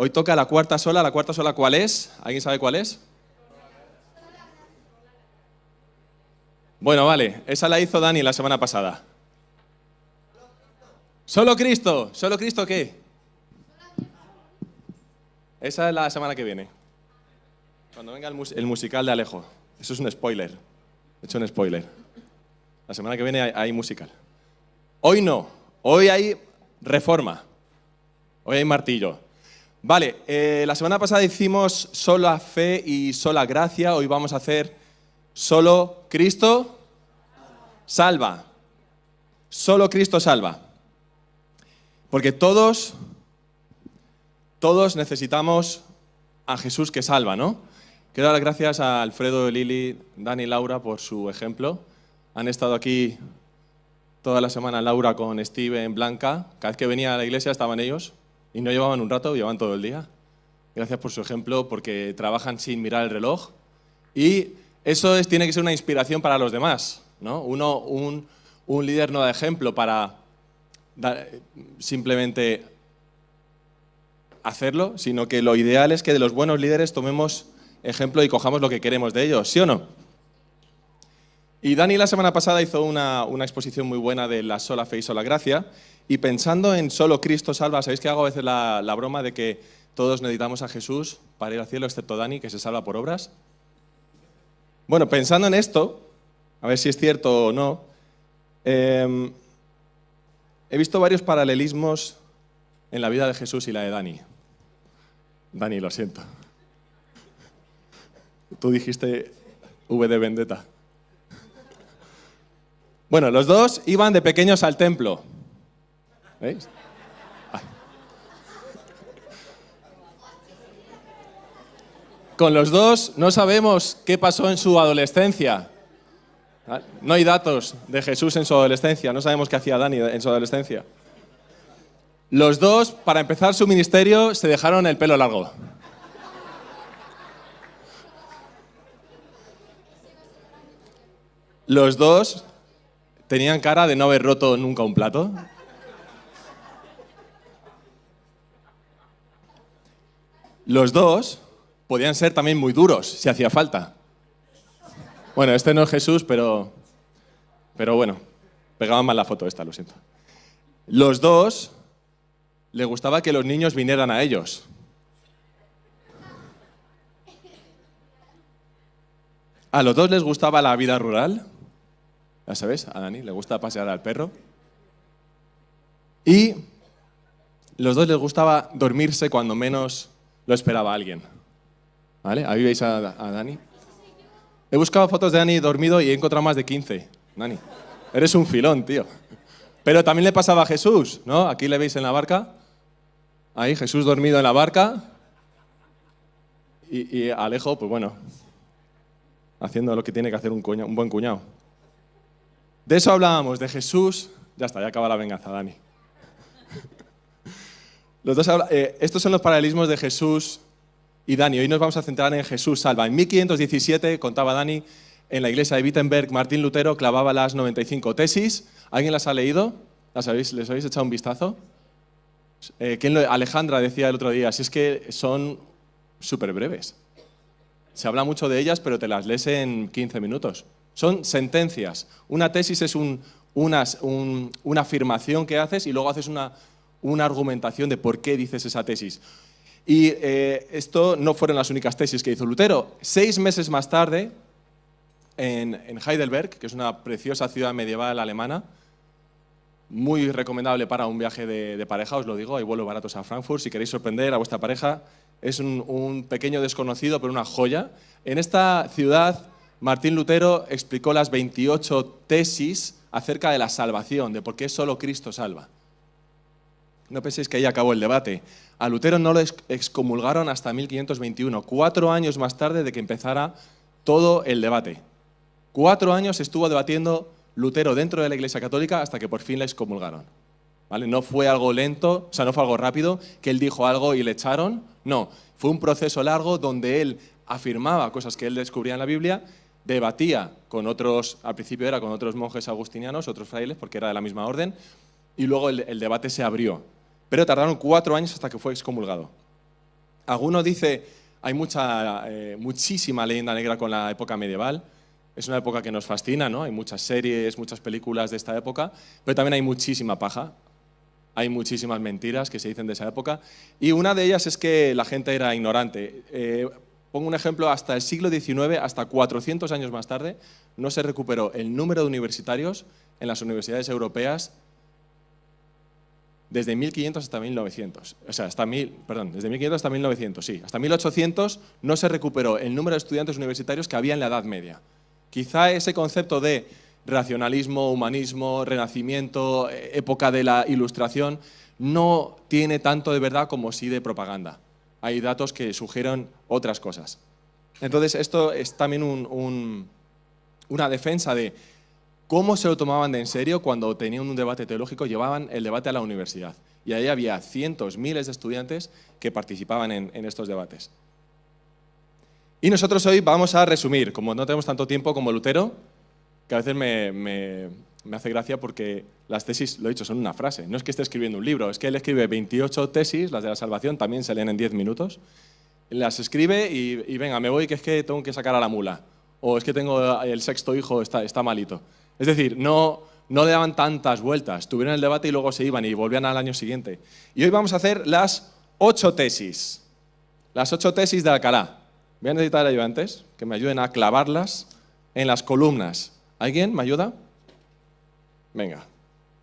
Hoy toca la cuarta sola. ¿La cuarta sola cuál es? ¿Alguien sabe cuál es? Bueno, vale, esa la hizo Dani la semana pasada. ¿Solo Cristo? ¿Solo Cristo qué? Esa es la semana que viene. Cuando venga el musical de Alejo. Eso es un spoiler. He hecho un spoiler. La semana que viene hay musical. Hoy no. Hoy hay reforma. Hoy hay martillo. Vale, la semana pasada hicimos sola fe y sola gracia. Hoy vamos a hacer solo Cristo salva. Solo Cristo salva. Porque todos necesitamos a Jesús que salva, ¿no? Quiero dar las gracias a Alfredo, Lili, Dani y Laura por su ejemplo. Han estado aquí toda la semana Laura con Steven, Blanca. Cada vez que venía a la iglesia estaban ellos y no llevaban un rato, llevaban todo el día. Gracias por su ejemplo, porque trabajan sin mirar el reloj. Y eso tiene que ser una inspiración para los demás, ¿no? Un líder no da ejemplo para simplemente hacerlo, sino que lo ideal es que de los buenos líderes tomemos ejemplo y cojamos lo que queremos de ellos, ¿sí o no? Y Dani la semana pasada hizo una exposición muy buena de la sola fe y sola gracia, y pensando en solo Cristo salva, ¿sabéis que hago a veces la broma de que todos necesitamos a Jesús para ir al cielo, excepto Dani, que se salva por obras? Bueno, pensando en esto, a ver si es cierto o no, he visto varios paralelismos en la vida de Jesús y la de Dani. Dani, lo siento. Tú dijiste V de Vendetta. Bueno, los dos iban de pequeños al templo. ¿Veis? Ay. Con los dos no sabemos qué pasó en su adolescencia. No hay datos de Jesús en su adolescencia. No sabemos qué hacía Dani en su adolescencia. Los dos, para empezar su ministerio, se dejaron el pelo largo. Los dos tenían cara de no haber roto nunca un plato. Los dos podían ser también muy duros, si hacía falta. Bueno, este no es Jesús, pero bueno, pegaban mal la foto esta, lo siento. Los dos les gustaba que los niños vinieran a ellos. A los dos les gustaba la vida rural. Ya sabes, a Dani le gusta pasear al perro. Y los dos les gustaba dormirse cuando menos lo esperaba alguien. ¿Vale? Ahí veis a Dani. He buscado fotos de Dani dormido y he encontrado más de 15. Dani, eres un filón, tío. Pero también le pasaba a Jesús, ¿no? Aquí le veis en la barca. Ahí, Jesús dormido en la barca. Y Alejo, pues bueno, haciendo lo que tiene que hacer un buen cuñado. De eso hablábamos, de Jesús. Ya está, ya acaba la venganza, Dani. Estos son los paralelismos de Jesús y Dani. Hoy nos vamos a centrar en Jesús salva. En 1517, contaba Dani, en la iglesia de Wittenberg, Martín Lutero clavaba las 95 tesis. ¿Alguien las ha leído? ¿Les habéis echado un vistazo? Alejandra decía el otro día, si es que son súper breves. Se habla mucho de ellas, pero te las lees en 15 minutos. Son sentencias. Una tesis es una afirmación que haces y luego haces una argumentación de por qué dices esa tesis. Y esto no fueron las únicas tesis que hizo Lutero. 6 meses más tarde, en Heidelberg, que es una preciosa ciudad medieval alemana, muy recomendable para un viaje de pareja, os lo digo, hay vuelos baratos a Frankfurt, si queréis sorprender a vuestra pareja, es un pequeño desconocido, pero una joya. En esta ciudad, Martín Lutero explicó las 28 tesis acerca de la salvación, de por qué solo Cristo salva. No penséis que ahí acabó el debate. A Lutero no lo excomulgaron hasta 1521, 4 años más tarde de que empezara todo el debate. 4 años estuvo debatiendo Lutero dentro de la Iglesia Católica hasta que por fin le excomulgaron. ¿Vale? No fue algo lento, o sea, no fue algo rápido, que él dijo algo y le echaron. No, fue un proceso largo donde él afirmaba cosas que él descubría en la Biblia, debatía con otros, al principio era con otros monjes agustinianos, otros frailes, porque era de la misma orden, y luego el debate se abrió. Pero tardaron 4 años hasta que fue excomulgado. Alguno dice, hay muchísima leyenda negra con la época medieval. Es una época que nos fascina, ¿no? Hay muchas series, muchas películas de esta época, pero también hay muchísima paja. Hay muchísimas mentiras que se dicen de esa época. Y una de ellas es que la gente era ignorante. Pongo un ejemplo, hasta el siglo XIX, hasta 400 años más tarde, no se recuperó el número de universitarios en las universidades europeas desde 1500 hasta 1900. O sea, desde 1500 hasta 1900, sí. Hasta 1800 no se recuperó el número de estudiantes universitarios que había en la Edad Media. Quizá ese concepto de racionalismo, humanismo, renacimiento, época de la Ilustración, no tiene tanto de verdad como sí de propaganda. Hay datos que sugieren otras cosas. Entonces, esto es también una defensa de cómo se lo tomaban de en serio cuando tenían un debate teológico, llevaban el debate a la universidad. Y ahí había cientos, miles de estudiantes que participaban en estos debates. Y nosotros hoy vamos a resumir, como no tenemos tanto tiempo como Lutero, que a veces me hace gracia porque las tesis, lo he dicho, son una frase. No es que esté escribiendo un libro, es que él escribe 28 tesis, las de la salvación también se leen en 10 minutos. Las escribe y venga, me voy que es que tengo que sacar a la mula. O es que tengo el sexto hijo, está malito. Es decir, no le daban tantas vueltas. Tuvieron el debate y luego se iban y volvían al año siguiente. Y hoy vamos a hacer las 8 tesis. Las 8 tesis de Alcalá. Voy a necesitar ayudantes que me ayuden a clavarlas en las columnas. ¿Alguien me ayuda? Venga.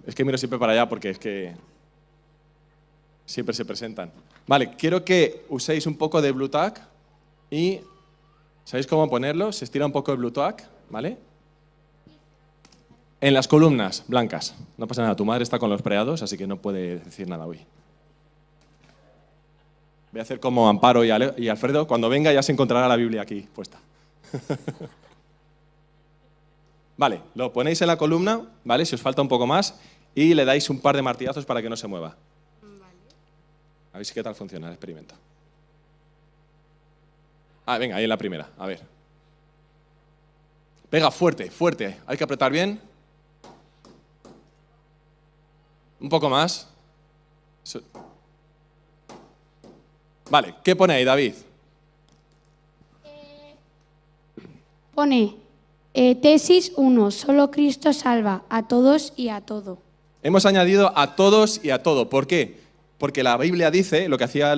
Es que miro siempre para allá porque es que siempre se presentan. Vale, quiero que uséis un poco de Blue Tack y ¿sabéis cómo ponerlo? Se estira un poco el Blue Tack, ¿vale? En las columnas blancas. No pasa nada, tu madre está con los preados, así que no puede decir nada hoy. Voy a hacer como Amparo y Alfredo. Cuando venga ya se encontrará la Biblia aquí puesta. Vale, lo ponéis en la columna, ¿vale? Si os falta un poco más, y le dais un par de martillazos para que no se mueva. Vale. A ver si qué tal funciona el experimento. Venga, ahí en la primera, a ver. Pega fuerte, fuerte. Hay que apretar bien. Un poco más. Vale, ¿qué pone ahí, David? Pone tesis 1, solo Cristo salva a todos y a todo. Hemos añadido a todos y a todo. ¿Por qué? Porque la Biblia dice, lo que hacía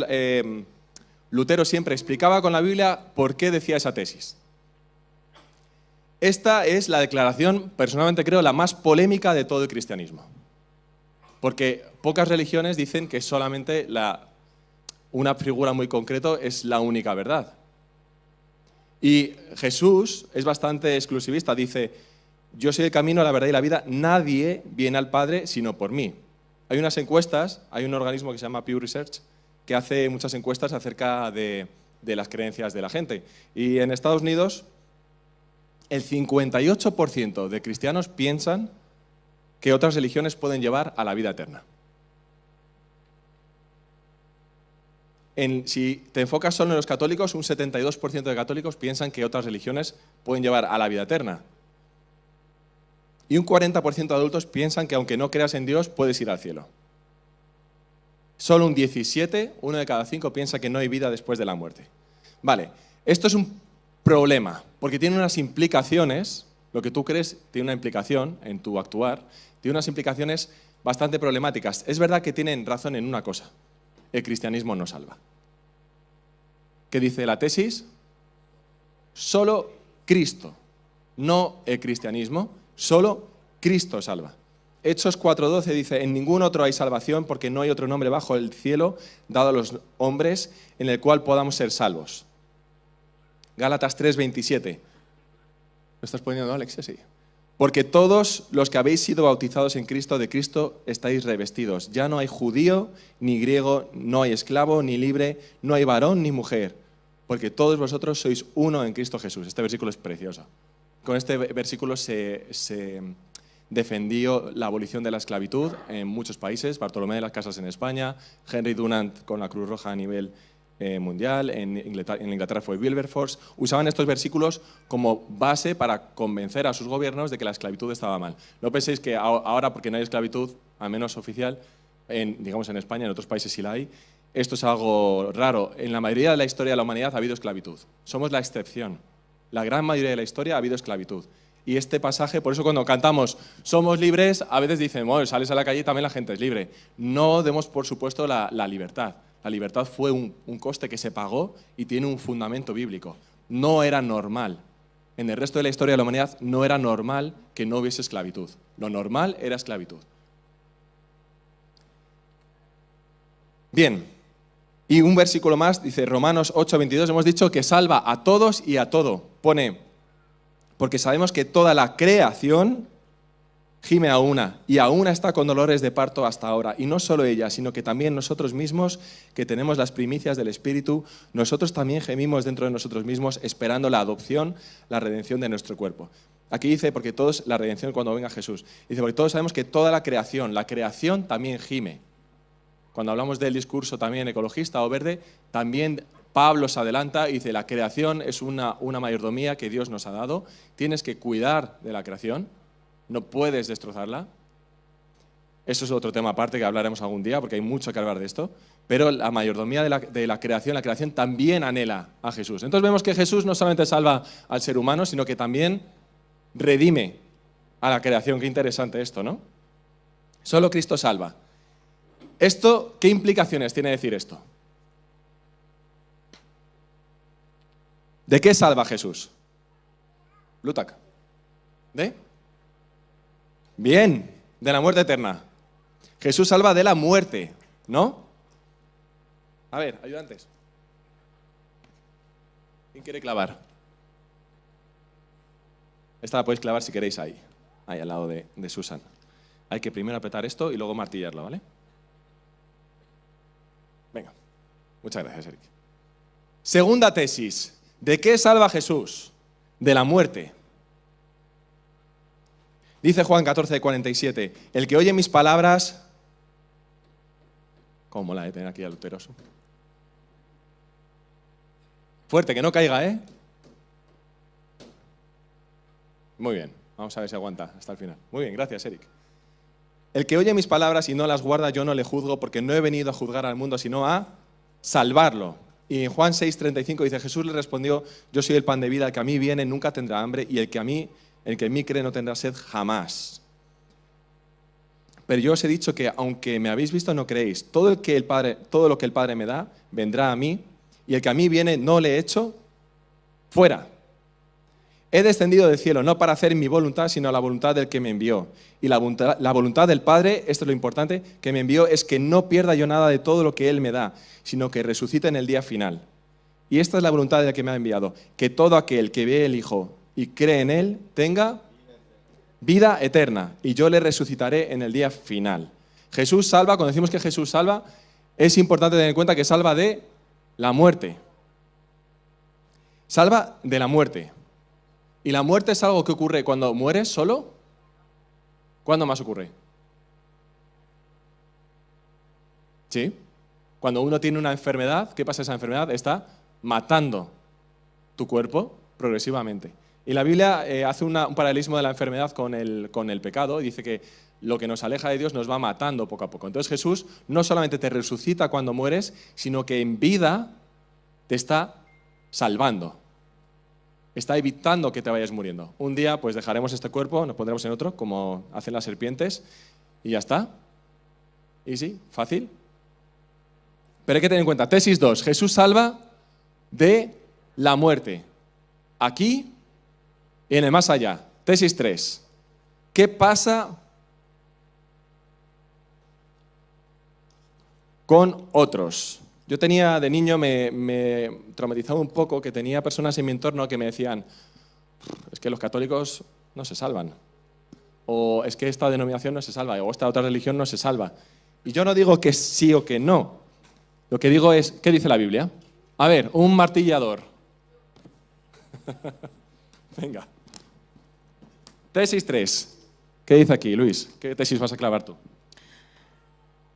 Lutero siempre, explicaba con la Biblia por qué decía esa tesis. Esta es la declaración, personalmente creo, la más polémica de todo el cristianismo. Porque pocas religiones dicen que solamente una figura muy concreta es la única verdad. Y Jesús es bastante exclusivista, dice, yo soy el camino, la verdad y la vida, nadie viene al Padre sino por mí. Hay unas encuestas, hay un organismo que se llama Pew Research, que hace muchas encuestas acerca de las creencias de la gente. Y en Estados Unidos, el 58% de cristianos piensan que otras religiones pueden llevar a la vida eterna. Si te enfocas solo en los católicos, un 72% de católicos piensan que otras religiones pueden llevar a la vida eterna. Y un 40% de adultos piensan que aunque no creas en Dios, puedes ir al cielo. Solo un 17%, uno de cada 5, piensa que no hay vida después de la muerte. Vale, esto es un problema, porque tiene unas implicaciones, lo que tú crees tiene una implicación en tu actuar, tiene unas implicaciones bastante problemáticas. Es verdad que tienen razón en una cosa, el cristianismo no salva. ¿Qué dice la tesis? Solo Cristo, no el cristianismo, solo Cristo salva. Hechos 4:12 dice, en ningún otro hay salvación porque no hay otro nombre bajo el cielo dado a los hombres en el cual podamos ser salvos. Gálatas 3:27. ¿Lo estás poniendo, Alex? Sí. Porque todos los que habéis sido bautizados en Cristo, de Cristo estáis revestidos. Ya no hay judío ni griego, no hay esclavo ni libre, no hay varón ni mujer, porque todos vosotros sois uno en Cristo Jesús. Este versículo es precioso. Con este versículo se defendió la abolición de la esclavitud en muchos países, Bartolomé de las Casas en España, Henry Dunant con la Cruz Roja a nivel mundial, en Inglaterra fue Wilberforce, usaban estos versículos como base para convencer a sus gobiernos de que la esclavitud estaba mal. No penséis que ahora, porque no hay esclavitud, al menos oficial, digamos en España, en otros países sí la hay, esto es algo raro. En la mayoría de la historia de la humanidad ha habido esclavitud. Somos la excepción. La gran mayoría de la historia ha habido esclavitud. Y este pasaje, por eso cuando cantamos somos libres, a veces dicen, bueno, sales a la calle y también la gente es libre. No demos por supuesto la libertad. La libertad fue un coste que se pagó y tiene un fundamento bíblico. No era normal. En el resto de la historia de la humanidad no era normal que no hubiese esclavitud. Lo normal era esclavitud. Bien, y un versículo más, dice Romanos 8:22, hemos dicho que salva a todos y a todo. Pone, porque sabemos que toda la creación gime a una, y a una está con dolores de parto hasta ahora. Y no solo ella, sino que también nosotros mismos, que tenemos las primicias del Espíritu, nosotros también gemimos dentro de nosotros mismos, esperando la adopción, la redención de nuestro cuerpo. Aquí dice, porque todos, la redención cuando venga Jesús. Dice, porque todos sabemos que toda la creación también gime. Cuando hablamos del discurso también ecologista o verde, también Pablo se adelanta y dice, la creación es una mayordomía que Dios nos ha dado, tienes que cuidar de la creación, no puedes destrozarla. Eso es otro tema aparte que hablaremos algún día, porque hay mucho que hablar de esto, pero la mayordomía de la creación también anhela a Jesús. Entonces vemos que Jesús no solamente salva al ser humano, sino que también redime a la creación. Qué interesante esto, ¿no? Solo Cristo salva. ¿Esto qué implicaciones tiene decir esto? ¿De qué salva Jesús? Lutac. ¿De? Bien, de la muerte eterna. Jesús salva de la muerte, ¿no? A ver, ayudantes. ¿Quién quiere clavar? Esta la podéis clavar si queréis ahí al lado de Susan. Hay que primero apretar esto y luego martillarlo, ¿vale? Venga, muchas gracias, Eric. Segunda tesis. ¿De qué salva Jesús? De la muerte. Dice Juan 14:47, el que oye mis palabras... ¿Cómo la de tener aquí al luteroso? Fuerte, que no caiga, ¿eh? Muy bien, vamos a ver si aguanta hasta el final. Muy bien, gracias, Eric. El que oye mis palabras y no las guarda, yo no le juzgo, porque no he venido a juzgar al mundo, sino a salvarlo. Y en Juan 6:35 dice, Jesús le respondió, yo soy el pan de vida, el que a mí viene nunca tendrá hambre, y el que en mí cree no tendrá sed jamás. Pero yo os he dicho que, aunque me habéis visto, no creéis. Todo lo que el Padre me da, vendrá a mí, y el que a mí viene no le echo fuera. He descendido del cielo, no para hacer mi voluntad, sino la voluntad del que me envió. Y la voluntad del Padre, esto es lo importante, que me envió, es que no pierda yo nada de todo lo que Él me da, sino que resucite en el día final. Y esta es la voluntad del que me ha enviado, que todo aquel que ve el Hijo y cree en Él, tenga vida eterna, y yo le resucitaré en el día final. Jesús salva, cuando decimos que Jesús salva, es importante tener en cuenta que salva de la muerte. Salva de la muerte. ¿Y la muerte es algo que ocurre cuando mueres solo? ¿Cuándo más ocurre? ¿Sí? Cuando uno tiene una enfermedad, ¿qué pasa? Esa enfermedad está matando tu cuerpo progresivamente. Y la Biblia hace un paralelismo de la enfermedad con el pecado y dice que lo que nos aleja de Dios nos va matando poco a poco. Entonces Jesús no solamente te resucita cuando mueres, sino que en vida te está salvando. Está evitando que te vayas muriendo. Un día pues dejaremos este cuerpo, nos pondremos en otro, como hacen las serpientes, y ya está. Easy, fácil. Pero hay que tener en cuenta, tesis 2, Jesús salva de la muerte. Aquí y en el más allá. Tesis 3, ¿qué pasa con otros? Yo tenía, de niño, me traumatizaba un poco que tenía personas en mi entorno que me decían, es que los católicos no se salvan, o es que esta denominación no se salva, o esta otra religión no se salva. Y yo no digo que sí o que no, lo que digo es, ¿qué dice la Biblia? A ver, un martillador. Venga. Tesis 3. ¿Qué dice aquí, Luis? ¿Qué tesis vas a clavar tú?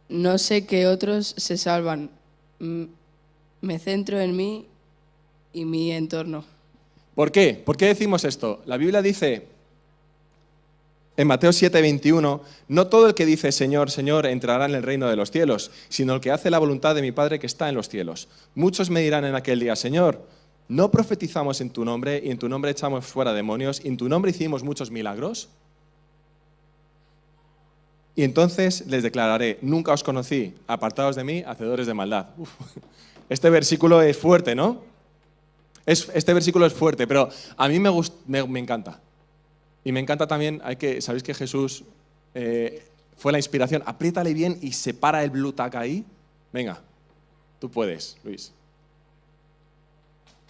No sé que otros se salvan. Me centro en mí y mi entorno. ¿Por qué? ¿Por qué decimos esto? La Biblia dice En Mateo 7:21, no todo el que dice Señor, Señor entrará en el reino de los cielos, sino el que hace la voluntad de mi Padre que está en los cielos. Muchos me dirán en aquel día, Señor, ¿no profetizamos en tu nombre y en tu nombre echamos fuera demonios y en tu nombre hicimos muchos milagros? Y entonces les declararé, nunca os conocí, apartados de mí, hacedores de maldad. Uf. Este versículo es fuerte, ¿no? Este versículo es fuerte, pero a mí me encanta. Y me encanta también, ¿sabéis que Jesús fue la inspiración? Apriétale bien y separa el blue tack ahí. Venga, tú puedes, Luis.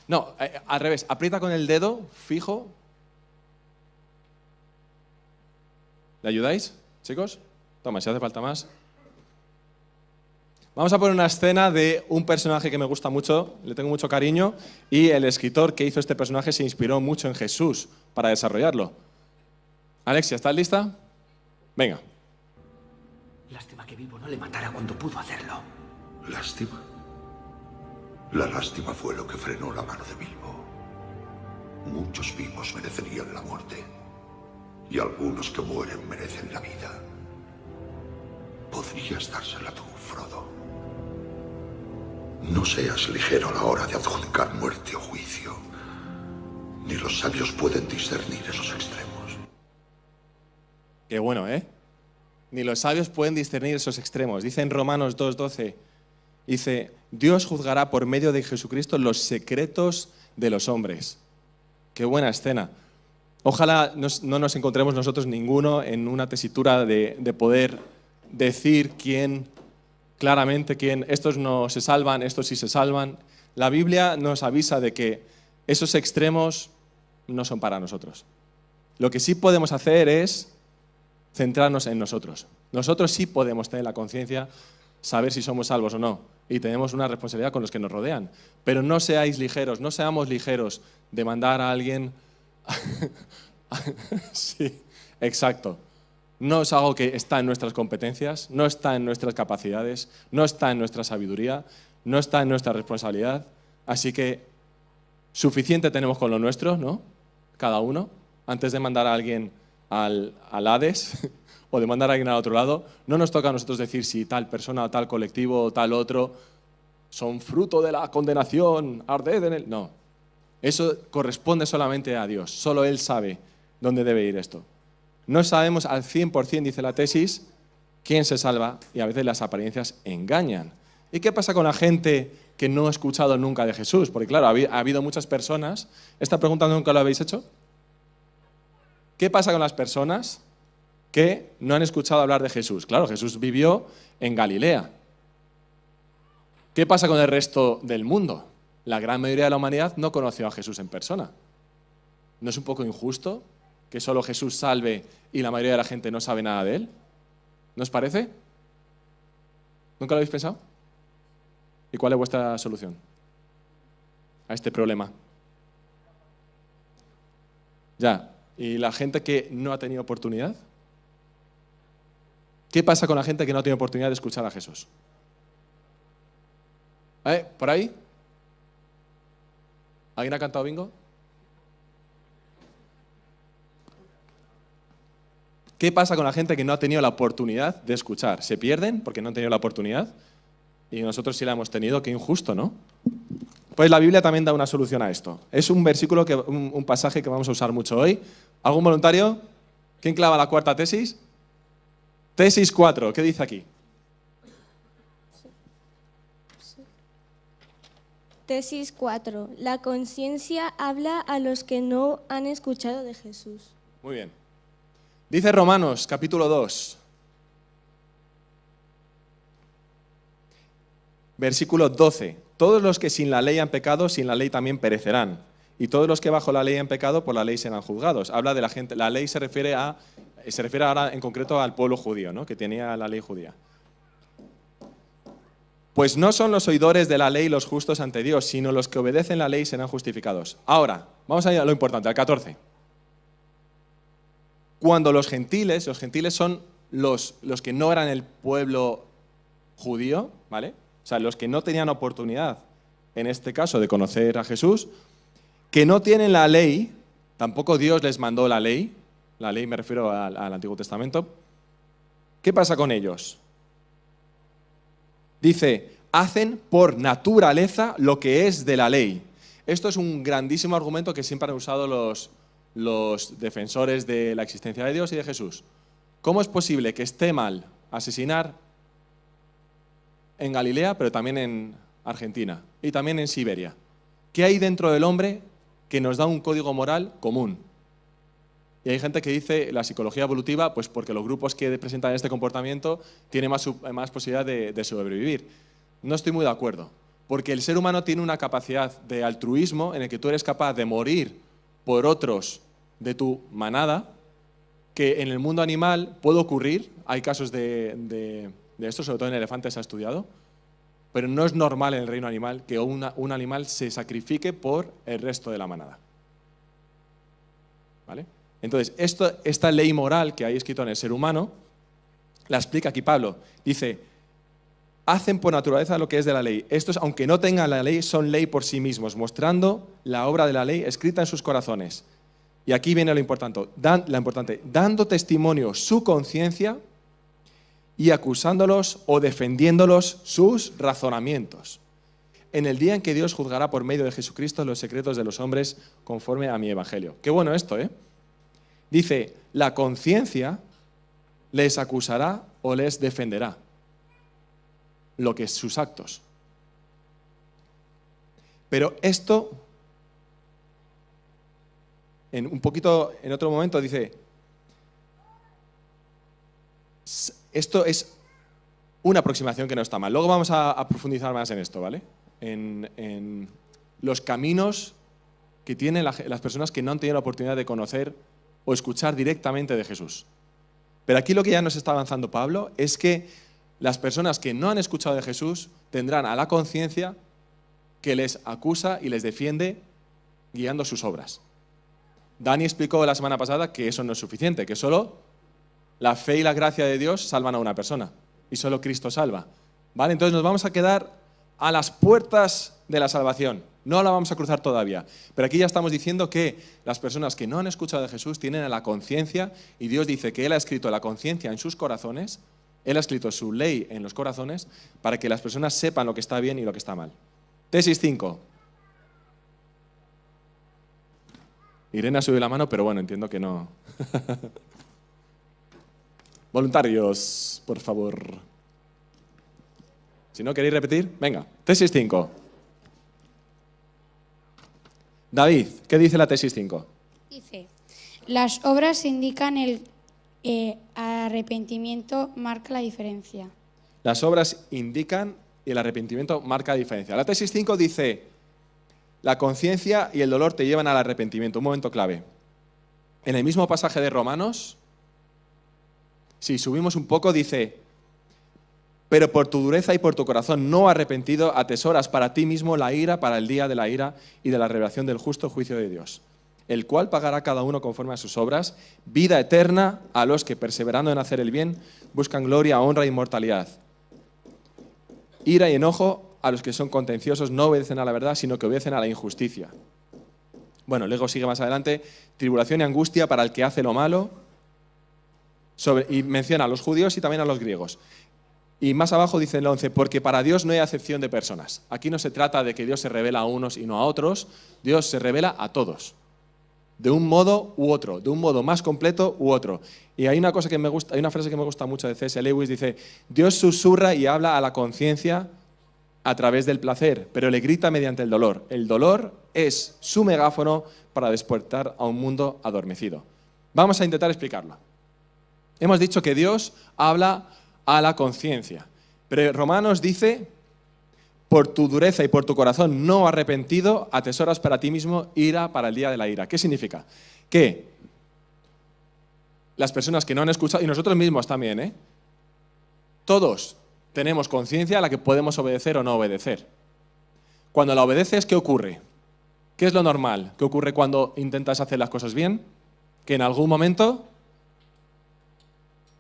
No, al revés, aprieta con el dedo fijo. ¿Le ayudáis, chicos? Toma, si hace falta más. Vamos a poner una escena de un personaje que me gusta mucho, le tengo mucho cariño, y el escritor que hizo este personaje se inspiró mucho en Jesús para desarrollarlo. Alexia, ¿estás lista? Venga. Lástima que Bilbo no le matara cuando pudo hacerlo. ¿Lástima? La lástima fue lo que frenó la mano de Bilbo. Muchos vivos merecerían la muerte, y algunos que mueren merecen la vida. Podrías dársela tú, Frodo. No seas ligero a la hora de adjudicar muerte o juicio. Ni los sabios pueden discernir esos extremos. Qué bueno, ¿eh? Ni los sabios pueden discernir esos extremos. Dice en Romanos 2:12, dice, Dios juzgará por medio de Jesucristo los secretos de los hombres. Qué buena escena. Ojalá no nos encontremos nosotros ninguno en una tesitura de poder decir claramente quién, estos no se salvan, estos sí se salvan. La Biblia nos avisa de que esos extremos no son para nosotros. Lo que sí podemos hacer es centrarnos en nosotros. Nosotros sí podemos tener la conciencia, saber si somos salvos o no, y tenemos una responsabilidad con los que nos rodean. Pero no seáis ligeros, no seamos ligeros de mandar a alguien... Sí, exacto. No es algo que está en nuestras competencias, no está en nuestras capacidades, no está en nuestra sabiduría, no está en nuestra responsabilidad. Así que suficiente tenemos con lo nuestro, ¿no? Cada uno, antes de mandar a alguien al Hades o de mandar a alguien al otro lado, no nos toca a nosotros decir si tal persona o tal colectivo o tal otro son fruto de la condenación, arded en él. No, eso corresponde solamente a Dios, solo Él sabe dónde debe ir esto. No sabemos al 100%, dice la tesis, quién se salva y a veces las apariencias engañan. ¿Y qué pasa con la gente que no ha escuchado nunca de Jesús? Porque claro, ha habido muchas personas. ¿Esta pregunta nunca lo habéis hecho? ¿Qué pasa con las personas que no han escuchado hablar de Jesús? Claro, Jesús vivió en Galilea. ¿Qué pasa con el resto del mundo? La gran mayoría de la humanidad no conoció a Jesús en persona. ¿No es un poco injusto que solo Jesús salve y la mayoría de la gente no sabe nada de Él? ¿No os parece? ¿Nunca lo habéis pensado? ¿Y cuál es vuestra solución a este problema? Ya. ¿Y la gente que no ha tenido oportunidad? ¿Qué pasa con la gente que no ha tenido oportunidad de escuchar a Jesús? ¿Por ahí? ¿Alguien ha cantado bingo? ¿Qué pasa con la gente que no ha tenido la oportunidad de escuchar? ¿Se pierden porque no han tenido la oportunidad? Y nosotros sí la hemos tenido, qué injusto, ¿no? Pues la Biblia también da una solución a esto. Es un versículo, un pasaje que vamos a usar mucho hoy. ¿Algún voluntario? ¿Quién clava la cuarta tesis? Tesis 4, ¿qué dice aquí? Tesis 4. La conciencia habla a los que no han escuchado de Jesús. Muy bien. Dice Romanos, capítulo 2, versículo 12. Todos los que sin la ley han pecado, sin la ley también perecerán. Y todos los que bajo la ley han pecado, por la ley serán juzgados. Habla de la gente. La ley se refiere ahora en concreto al pueblo judío, ¿no? Que tenía la ley judía. Pues no son los oidores de la ley los justos ante Dios, sino los que obedecen la ley serán justificados. Ahora, vamos a ir a lo importante, al 14. Cuando los gentiles son los que no eran el pueblo judío, ¿vale? O sea, los que no tenían oportunidad, en este caso, de conocer a Jesús, que no tienen la ley, tampoco Dios les mandó la ley, La ley me refiero al Antiguo Testamento. ¿Qué pasa con ellos? Dice, hacen por naturaleza lo que es de la ley. Esto es un grandísimo argumento que siempre han usado los defensores de la existencia de Dios y de Jesús. ¿Cómo es posible que esté mal asesinar en Galilea, pero también en Argentina y también en Siberia? ¿Qué hay dentro del hombre que nos da un código moral común? Y hay gente que dice la psicología evolutiva, pues porque los grupos que presentan este comportamiento tienen más posibilidad de sobrevivir. No estoy muy de acuerdo, porque el ser humano tiene una capacidad de altruismo en el que tú eres capaz de morir por otros de tu manada, que en el mundo animal puede ocurrir, hay casos de esto, sobre todo en elefantes se ha estudiado, pero no es normal en el reino animal que un animal se sacrifique por el resto de la manada. ¿Vale? Entonces, esta ley moral que hay escrito en el ser humano, la explica aquí Pablo. Dice, hacen por naturaleza lo que es de la ley. Estos, aunque no tengan la ley, son ley por sí mismos, mostrando la obra de la ley escrita en sus corazones. Y aquí viene lo importante, dando testimonio su conciencia y acusándolos o defendiéndolos sus razonamientos. En el día en que Dios juzgará por medio de Jesucristo los secretos de los hombres conforme a mi evangelio. Qué bueno esto, ¿eh? Dice, la conciencia les acusará o les defenderá lo que es sus actos. Pero esto, en otro momento dice, esto es una aproximación que no está mal. Luego vamos a profundizar más en esto, ¿vale? En los caminos que tienen las personas que no han tenido la oportunidad de conocer o escuchar directamente de Jesús. Pero aquí lo que ya nos está avanzando Pablo es que las personas que no han escuchado de Jesús tendrán a la conciencia que les acusa y les defiende guiando sus obras. Dani explicó la semana pasada que eso no es suficiente, que solo la fe y la gracia de Dios salvan a una persona y solo Cristo salva. ¿Vale? Entonces nos vamos a quedar a las puertas de la salvación. No la vamos a cruzar todavía. Pero aquí ya estamos diciendo que las personas que no han escuchado de Jesús tienen la conciencia y Dios dice que Él ha escrito la conciencia en sus corazones, Él ha escrito su ley en los corazones para que las personas sepan lo que está bien y lo que está mal. Tesis 5. Irene ha subido la mano, pero bueno, entiendo que no. Voluntarios, por favor. Si no queréis repetir, venga. Tesis 5. David, ¿qué dice la tesis 5? Dice, las obras indican el arrepentimiento marca la diferencia. Las obras indican y el arrepentimiento marca la diferencia. La tesis 5 dice, la conciencia y el dolor te llevan al arrepentimiento. Un momento clave. En el mismo pasaje de Romanos, si subimos un poco, dice, pero por tu dureza y por tu corazón no arrepentido atesoras para ti mismo la ira para el día de la ira y de la revelación del justo juicio de Dios, el cual pagará cada uno conforme a sus obras, vida eterna a los que, perseverando en hacer el bien, buscan gloria, honra e inmortalidad. Ira y enojo a los que son contenciosos, no obedecen a la verdad, sino que obedecen a la injusticia. Bueno, luego sigue más adelante, tribulación y angustia para el que hace lo malo, y menciona a los judíos y también a los griegos. Y más abajo dice en el 11, porque para Dios no hay acepción de personas. Aquí no se trata de que Dios se revela a unos y no a otros, Dios se revela a todos, de un modo u otro, de un modo más completo u otro. Y hay una cosa que me gusta, hay una frase que me gusta mucho de C.S. Lewis, dice, Dios susurra y habla a la conciencia a través del placer, pero le grita mediante el dolor. El dolor es su megáfono para despertar a un mundo adormecido. Vamos a intentar explicarlo. Hemos dicho que Dios habla a la conciencia, pero Romanos dice, por tu dureza y por tu corazón no arrepentido, atesoras para ti mismo ira para el día de la ira. ¿Qué significa? Que las personas que no han escuchado, y nosotros mismos también, todos tenemos conciencia a la que podemos obedecer o no obedecer. Cuando la obedeces, ¿qué ocurre? ¿Qué es lo normal? ¿Qué ocurre cuando intentas hacer las cosas bien? Que en algún momento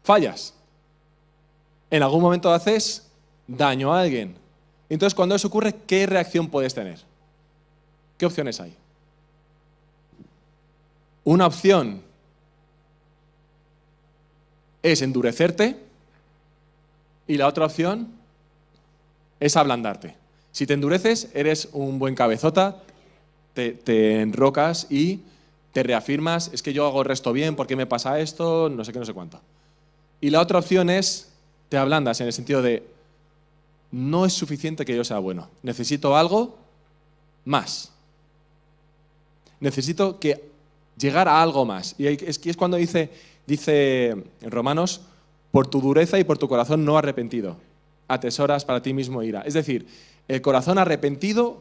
fallas. En algún momento haces daño a alguien. Entonces, cuando eso ocurre, ¿qué reacción puedes tener? ¿Qué opciones hay? Una opción es endurecerte y la otra opción es ablandarte. Si te endureces, eres un buen cabezota, te enrocas y te reafirmas, es que yo hago el resto bien, ¿por qué me pasa esto? No sé qué, no sé cuánto. Y la otra opción es, te ablandas en el sentido de, no es suficiente que yo sea bueno, necesito algo más. Necesito llegar a algo más. Y es cuando dice en Romanos, por tu dureza y por tu corazón no arrepentido, atesoras para ti mismo ira. Es decir, el corazón arrepentido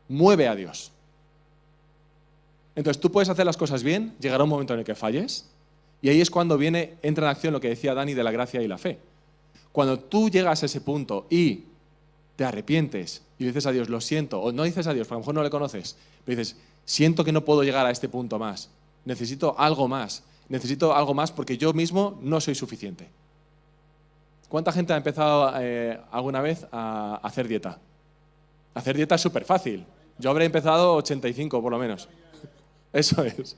mueve a Dios. Entonces tú puedes hacer las cosas bien, llegará un momento en el que falles, y ahí es cuando entra en acción lo que decía Dani de la gracia y la fe. Cuando tú llegas a ese punto y te arrepientes y dices a Dios, lo siento, o no dices a Dios, porque a lo mejor no le conoces, pero dices, siento que no puedo llegar a este punto más, necesito algo más porque yo mismo no soy suficiente. ¿Cuánta gente ha empezado alguna vez a hacer dieta? Hacer dieta es súper fácil. Yo habré empezado 85 por lo menos. Eso es.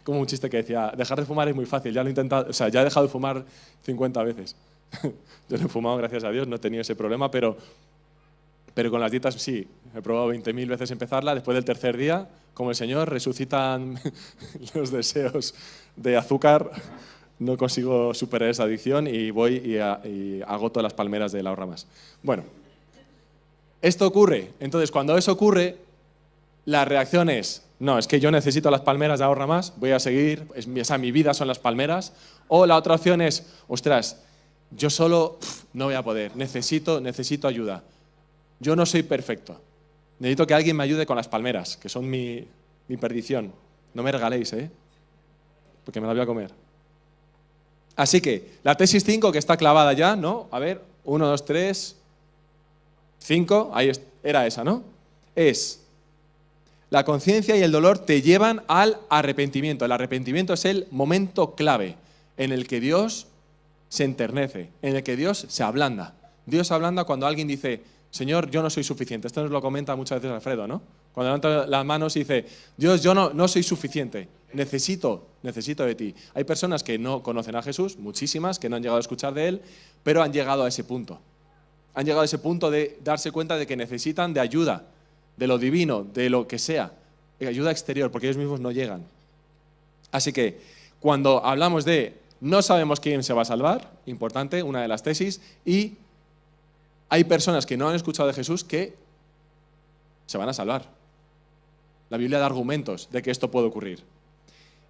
Como un chiste que decía, dejar de fumar es muy fácil, ya lo he intentado, ya he dejado de fumar 50 veces. Yo no he fumado, gracias a Dios, no he tenido ese problema, pero con las dietas sí, he probado 20.000 veces empezarla, después del tercer día, como el Señor, resucitan los deseos de azúcar, no consigo superar esa adicción y voy y agoto las palmeras de la Ahorra Más. Bueno, esto ocurre, entonces cuando eso ocurre, la reacción es, no, es que yo necesito las palmeras de Ahorra Más, voy a seguir, mi vida son las palmeras, o la otra opción es, ostras, yo solo no voy a poder, necesito ayuda. Yo no soy perfecto. Necesito que alguien me ayude con las palmeras, que son mi perdición. No me regaléis, porque me las voy a comer. Así que, la tesis 5 que está clavada ya, ¿no? A ver, 1, 2, 3, 5, ahí era esa, ¿no? Es, la conciencia y el dolor te llevan al arrepentimiento. El arrepentimiento es el momento clave en el que Dios se enternece, en el que Dios se ablanda. Dios ablanda cuando alguien dice, Señor, yo no soy suficiente. Esto nos lo comenta muchas veces Alfredo, ¿no? Cuando levanta las manos y dice, Dios, yo no soy suficiente, necesito de ti. Hay personas que no conocen a Jesús, muchísimas, que no han llegado a escuchar de Él, pero han llegado a ese punto. Han llegado a ese punto de darse cuenta de que necesitan de ayuda, de lo divino, de lo que sea, de ayuda exterior, porque ellos mismos no llegan. Así que, cuando hablamos de no sabemos quién se va a salvar, importante, una de las tesis, y hay personas que no han escuchado de Jesús que se van a salvar. La Biblia da argumentos de que esto puede ocurrir.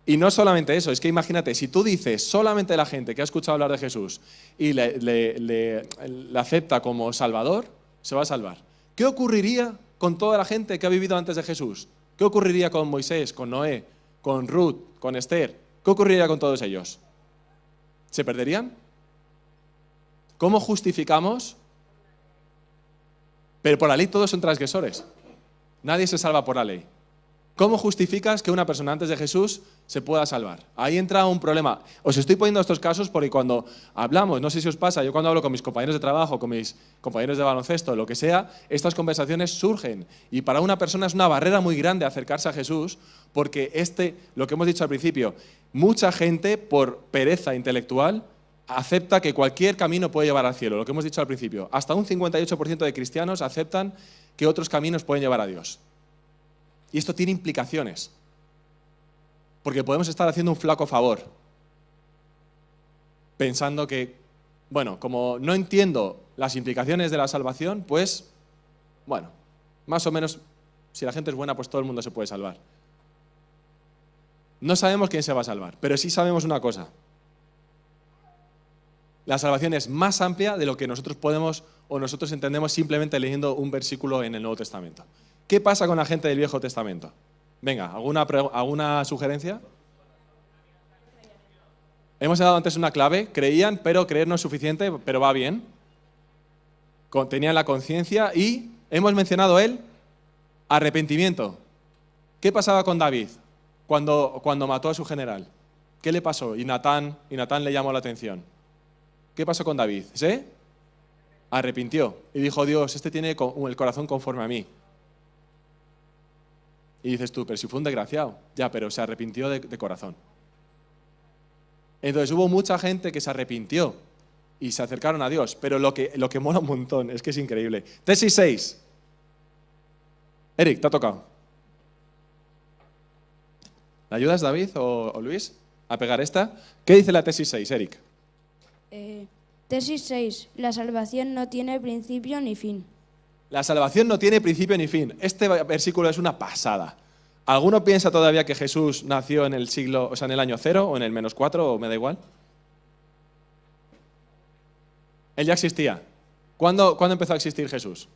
Y no solamente eso, es que imagínate, si tú dices solamente la gente que ha escuchado hablar de Jesús y le acepta como Salvador, se va a salvar. ¿Qué ocurriría con toda la gente que ha vivido antes de Jesús? ¿Qué ocurriría con Moisés, con Noé, con Ruth, con Esther? ¿Qué ocurriría con todos ellos? ¿Se perderían? ¿Cómo justificamos? Pero por la ley todos son transgresores. Nadie se salva por la ley. ¿Cómo justificas que una persona antes de Jesús se pueda salvar? Ahí entra un problema. Os estoy poniendo estos casos porque cuando hablamos, no sé si os pasa, yo cuando hablo con mis compañeros de trabajo, con mis compañeros de baloncesto, lo que sea, estas conversaciones surgen. Y para una persona es una barrera muy grande acercarse a Jesús porque lo que hemos dicho al principio, mucha gente por pereza intelectual acepta que cualquier camino puede llevar al cielo, lo que hemos dicho al principio. Hasta un 58% de cristianos aceptan que otros caminos pueden llevar a Dios. Y esto tiene implicaciones, porque podemos estar haciendo un flaco favor, pensando que, bueno, como no entiendo las implicaciones de la salvación, pues, bueno, más o menos, si la gente es buena, pues todo el mundo se puede salvar. No sabemos quién se va a salvar, pero sí sabemos una cosa. La salvación es más amplia de lo que nosotros podemos o nosotros entendemos simplemente leyendo un versículo en el Nuevo Testamento. ¿Qué pasa con la gente del Viejo Testamento? Venga, ¿alguna sugerencia? Hemos dado antes una clave, creían, pero creer no es suficiente, pero va bien. Tenían la conciencia y hemos mencionado el arrepentimiento. ¿Qué pasaba con David cuando mató a su general? ¿Qué le pasó? Y Natán le llamó la atención. ¿Qué pasó con David? ¿Se arrepintió y dijo, Dios, este tiene el corazón conforme a mí? Y dices tú, pero si fue un desgraciado. Ya, pero se arrepintió de corazón. Entonces hubo mucha gente que se arrepintió y se acercaron a Dios. Pero lo que mola un montón, es que es increíble. Tesis 6. Eric, te ha tocado. ¿Me ayudas, David o Luis, a pegar esta? ¿Qué dice la tesis 6, Eric? Tesis 6. La salvación no tiene principio ni fin. La salvación no tiene principio ni fin. Este versículo es una pasada. ¿Alguno piensa todavía que Jesús nació en el siglo, o sea, en el año 0 o en el -4 o me da igual? Él ya existía. ¿Cuándo empezó a existir Jesús?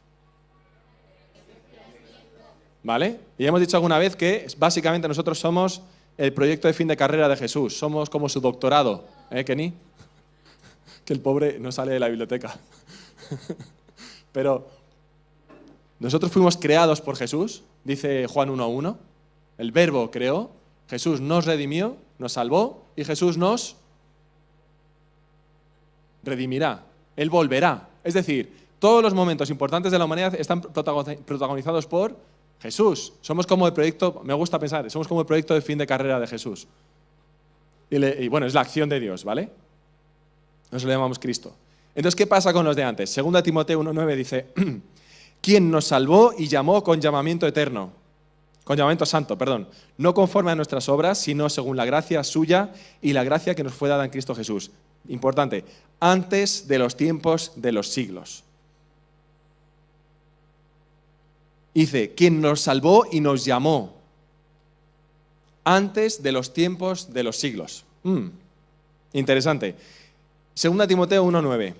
¿Vale? Y hemos dicho alguna vez que básicamente nosotros somos el proyecto de fin de carrera de Jesús. Somos como su doctorado. Kenny? Que el pobre no sale de la biblioteca. Pero nosotros fuimos creados por Jesús, dice Juan 1:1. El Verbo creó, Jesús nos redimió, nos salvó y Jesús nos redimirá. Él volverá. Es decir, todos los momentos importantes de la humanidad están protagonizados por Jesús. Somos como el proyecto, me gusta pensar, somos como el proyecto de fin de carrera de Jesús. Y bueno, es la acción de Dios, ¿vale? Nos lo llamamos Cristo. Entonces, ¿qué pasa con los de antes? 2 Timoteo 1:9 dice, ¿quién nos salvó y llamó con llamamiento eterno? Con llamamiento santo, perdón. No conforme a nuestras obras, sino según la gracia suya y la gracia que nos fue dada en Cristo Jesús. Importante, antes de los tiempos de los siglos. Dice, quien nos salvó y nos llamó antes de los tiempos de los siglos. Interesante. 2 Timoteo 1:9.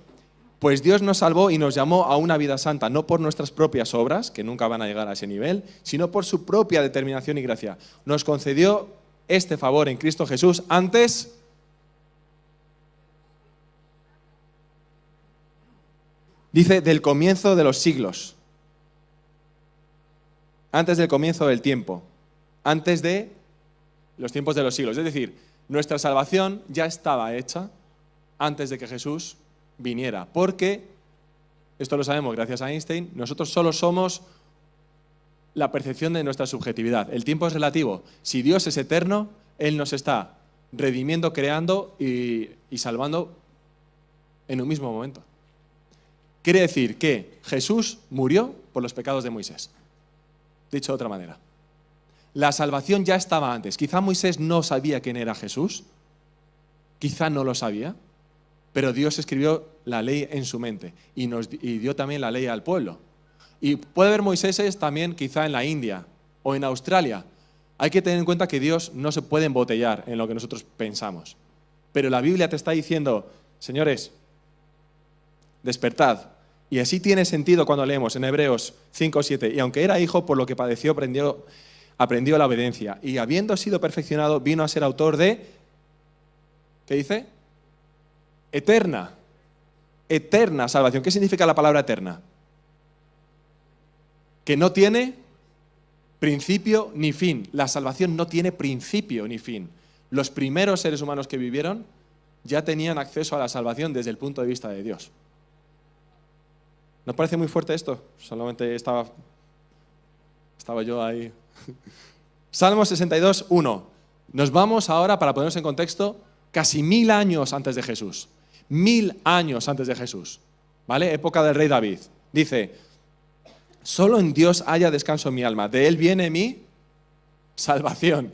Pues Dios nos salvó y nos llamó a una vida santa, no por nuestras propias obras, que nunca van a llegar a ese nivel, sino por su propia determinación y gracia. Nos concedió este favor en Cristo Jesús antes dice, del comienzo de los siglos. Antes del comienzo del tiempo. Antes de los tiempos de los siglos. Es decir, nuestra salvación ya estaba hecha antes de que Jesús viniera. Porque, esto lo sabemos gracias a Einstein, nosotros solo somos la percepción de nuestra subjetividad. El tiempo es relativo. Si Dios es eterno, Él nos está redimiendo, creando y salvando en un mismo momento. Quiere decir que Jesús murió por los pecados de Moisés. Dicho de otra manera. La salvación ya estaba antes. Quizá Moisés no sabía quién era Jesús. Quizá no lo sabía. Pero Dios escribió la ley en su mente y dio también la ley al pueblo. Y puede haber Moiséses también quizá en la India o en Australia. Hay que tener en cuenta que Dios no se puede embotellar en lo que nosotros pensamos. Pero la Biblia te está diciendo, señores, despertad. Y así tiene sentido cuando leemos en Hebreos 5:7. Y aunque era hijo, por lo que padeció, aprendió la obediencia. Y habiendo sido perfeccionado, vino a ser autor de, ¿qué dice? Eterna salvación. ¿Qué significa la palabra eterna? Que no tiene principio ni fin. La salvación no tiene principio ni fin. Los primeros seres humanos que vivieron ya tenían acceso a la salvación desde el punto de vista de Dios. ¿No parece muy fuerte esto? Solamente estaba yo ahí. Salmo 62:1. Nos vamos ahora, para ponernos en contexto, casi 1000 años antes de Jesús. 1000 años antes de Jesús. ¿Vale? Época del rey David. Dice, solo en Dios haya descanso en mi alma. De Él viene mi salvación.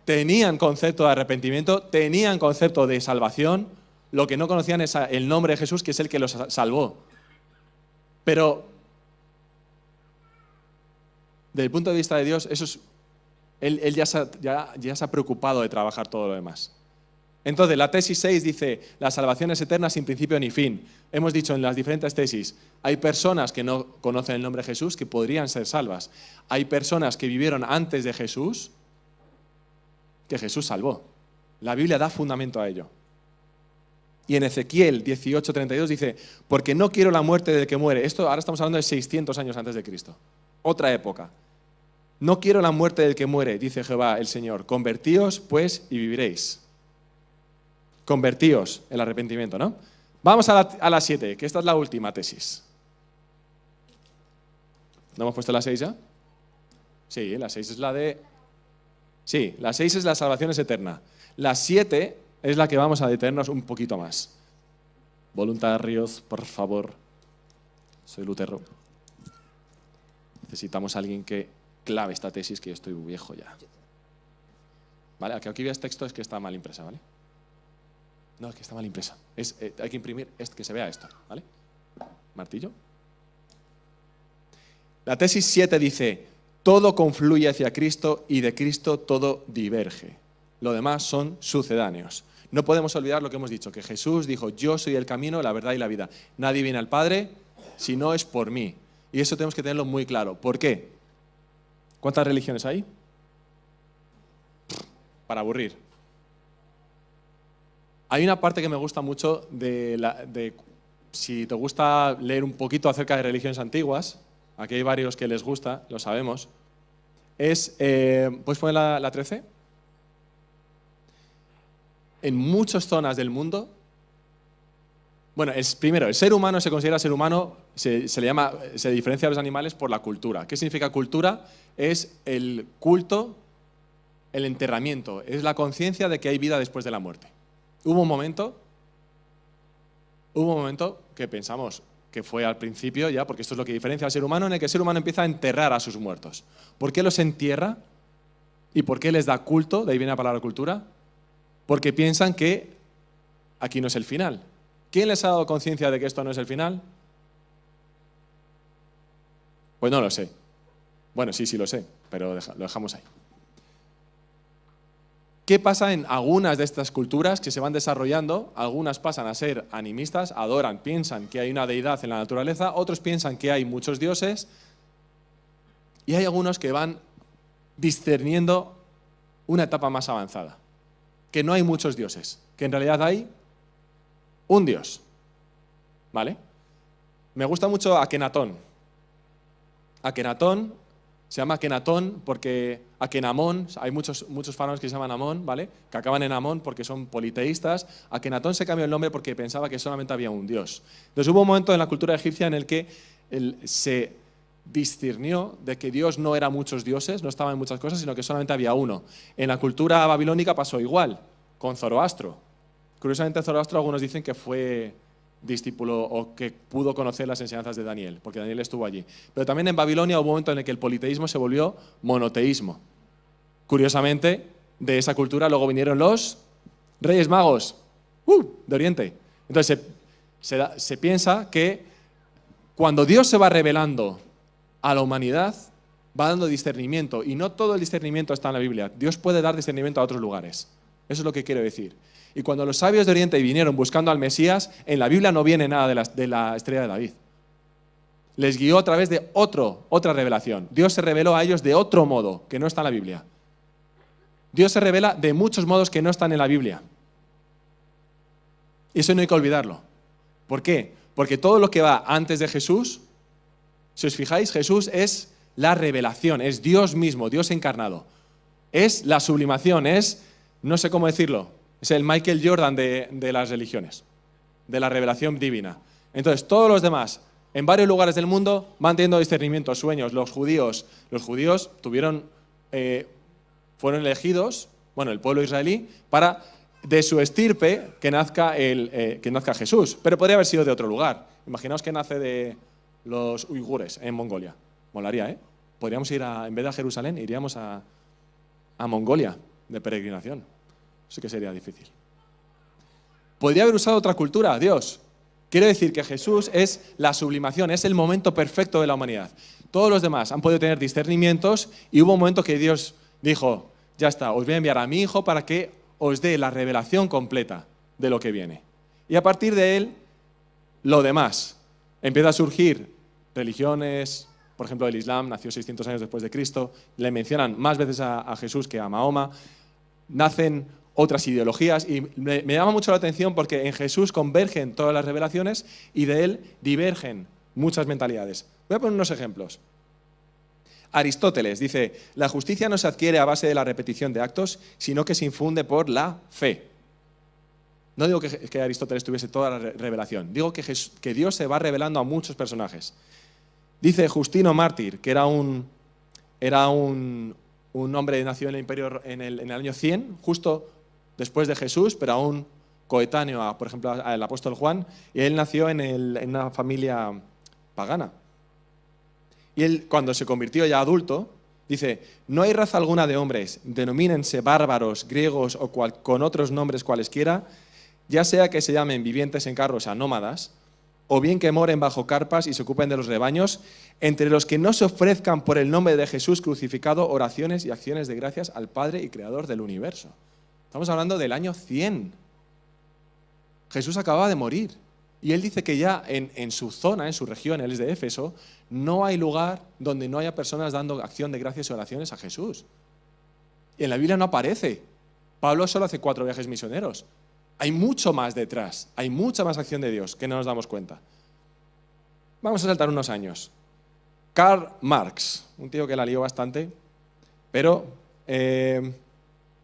Tenían concepto de arrepentimiento, tenían concepto de salvación. Lo que no conocían es el nombre de Jesús, que es el que los salvó. Pero, desde el punto de vista de Dios, Él ya se ha preocupado de trabajar todo lo demás. Entonces, la tesis 6 dice, la salvación es eterna sin principio ni fin. Hemos dicho en las diferentes tesis, hay personas que no conocen el nombre de Jesús que podrían ser salvas. Hay personas que vivieron antes de Jesús que Jesús salvó. La Biblia da fundamento a ello. Y en Ezequiel 18:32 dice, porque no quiero la muerte del que muere. Esto ahora estamos hablando de 600 años antes de Cristo. Otra época. No quiero la muerte del que muere, dice Jehová el Señor. Convertíos, pues, y viviréis. Convertíos, el arrepentimiento, ¿no? Vamos a la 7, que esta es la última tesis. ¿No hemos puesto la 6 ya? Sí, la 6 es la de... Sí, la 6 es la salvación es eterna. La 7 es la que vamos a detenernos un poquito más. Voluntarios, por favor. Soy Lutero. Necesitamos a alguien que clave esta tesis, que yo estoy viejo ya. ¿Vale? Aquí veas texto es que está mal impresa, ¿vale? No, es que está mal impresa. Hay que imprimir que se vea esto, ¿vale? Martillo. La tesis 7 dice, todo confluye hacia Cristo y de Cristo todo diverge. Lo demás son sucedáneos. No podemos olvidar lo que hemos dicho, que Jesús dijo, yo soy el camino, la verdad y la vida. Nadie viene al Padre si no es por mí. Y eso tenemos que tenerlo muy claro. ¿Por qué? ¿Cuántas religiones hay? Para aburrir. Hay una parte que me gusta mucho si te gusta leer un poquito acerca de religiones antiguas, aquí hay varios que les gusta, lo sabemos, ¿puedes poner la 13? En muchas zonas del mundo, bueno, primero, el ser humano se considera ser humano, se diferencia de los animales por la cultura. ¿Qué significa cultura? Es el culto, el enterramiento, es la conciencia de que hay vida después de la muerte. Hubo un momento que pensamos que fue al principio ya, porque esto es lo que diferencia al ser humano, en el que el ser humano empieza a enterrar a sus muertos. ¿Por qué los entierra? ¿Y por qué les da culto? De ahí viene la palabra cultura. Porque piensan que aquí no es el final. ¿Quién les ha dado conciencia de que esto no es el final? Pues no lo sé. Bueno, sí lo sé, pero lo dejamos ahí. ¿Qué pasa en algunas de estas culturas que se van desarrollando? Algunas pasan a ser animistas, adoran, piensan que hay una deidad en la naturaleza, otros piensan que hay muchos dioses, y hay algunos que van discerniendo una etapa más avanzada, que no hay muchos dioses, que en realidad hay un dios. ¿Vale? Me gusta mucho Akenatón. Akenatón se llama Akenatón porque Akenamón, hay muchos faraones que se llaman Amón, ¿vale? Que acaban en Amón porque son politeístas. Akenatón se cambió el nombre porque pensaba que solamente había un dios. Entonces hubo un momento en la cultura egipcia en el que se discernió de que Dios no era muchos dioses, no estaba en muchas cosas, sino que solamente había uno. En la cultura babilónica pasó igual, con Zoroastro. Curiosamente, Zoroastro algunos dicen que fue discípulo o que pudo conocer las enseñanzas de Daniel, porque Daniel estuvo allí. Pero también en Babilonia hubo un momento en el que el politeísmo se volvió monoteísmo. Curiosamente, de esa cultura luego vinieron los Reyes Magos de Oriente. Entonces se piensa que cuando Dios se va revelando a la humanidad, va dando discernimiento, y no todo el discernimiento está en la Biblia. Dios puede dar discernimiento a otros lugares. Eso es lo que quiero decir. Y cuando los sabios de Oriente vinieron buscando al Mesías, en la Biblia no viene nada de la estrella de David. Les guió a través de otra revelación. Dios se reveló a ellos de otro modo, que no está en la Biblia. Dios se revela de muchos modos que no están en la Biblia. Y eso no hay que olvidarlo. ¿Por qué? Porque todo lo que va antes de Jesús, si os fijáis, Jesús es la revelación, es Dios mismo, Dios encarnado. Es la sublimación, no sé cómo decirlo, es el Michael Jordan de las religiones, de la revelación divina. Entonces, todos los demás, en varios lugares del mundo, van teniendo discernimiento, sueños. Los judíos fueron elegidos, el pueblo israelí, para de su estirpe que nazca Jesús. Pero podría haber sido de otro lugar. Imaginaos que nace de los uigures en Mongolia. Molaría, ¿eh? Podríamos ir, en vez de a Jerusalén, iríamos a Mongolia de peregrinación. Eso que sería difícil. Podría haber usado otra cultura, Dios. Quiero decir que Jesús es la sublimación, es el momento perfecto de la humanidad. Todos los demás han podido tener discernimientos y hubo un momento que Dios dijo, ya está, os voy a enviar a mi Hijo para que os dé la revelación completa de lo que viene. Y a partir de él, lo demás. Empieza a surgir religiones, por ejemplo, el Islam nació 600 años después de Cristo, le mencionan más veces a Jesús que a Mahoma, nacen otras ideologías y me llama mucho la atención porque en Jesús convergen todas las revelaciones y de él divergen muchas mentalidades. Voy a poner unos ejemplos. Aristóteles dice, la justicia no se adquiere a base de la repetición de actos, sino que se infunde por la fe. No digo que Aristóteles tuviese toda la revelación, digo que Dios se va revelando a muchos personajes. Dice Justino Mártir, que era un hombre nacido en el imperio en el año 100, justo después de Jesús, pero aún coetáneo, por ejemplo, al apóstol Juan, y él nació en una familia pagana. Y él, cuando se convirtió ya adulto, dice, no hay raza alguna de hombres, denomínense bárbaros, griegos o con otros nombres cualesquiera, ya sea que se llamen vivientes en carros, o sea, nómadas, o bien que moren bajo carpas y se ocupen de los rebaños, entre los que no se ofrezcan por el nombre de Jesús crucificado oraciones y acciones de gracias al Padre y Creador del universo. Estamos hablando del año 100. Jesús acababa de morir. Y él dice que ya en su zona, en su región, él es de Éfeso, no hay lugar donde no haya personas dando acción de gracias y oraciones a Jesús. Y en la Biblia no aparece. Pablo solo hace 4 viajes misioneros. Hay mucho más detrás, hay mucha más acción de Dios que no nos damos cuenta. Vamos a saltar unos años. Karl Marx, un tío que la lió bastante, pero